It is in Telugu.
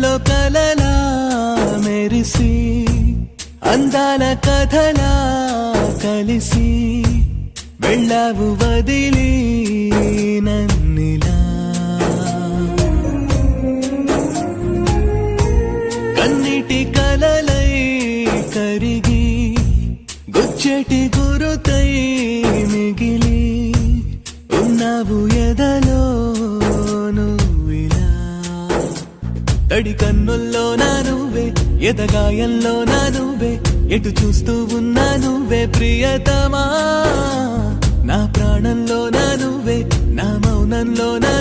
కన్నుల్లో కలలా మెరిసి అందాల కథలా కలిసి వెళ్ళావు వదిలి నన్నిలా కన్నిటి కలలై కరిగి గుచ్చెటి గురుతై మిగిలి ఉన్నావు ఎదలో నువ్విలా తడి కన్నుల్లో నా నువ్వే ఎదగాయంలో నా నువ్వే ఎటు చూస్తూ ఉన్నా నువ్వే ప్రియతమా నా ప్రాణంలో నా నువ్వే నా మౌనంలో నా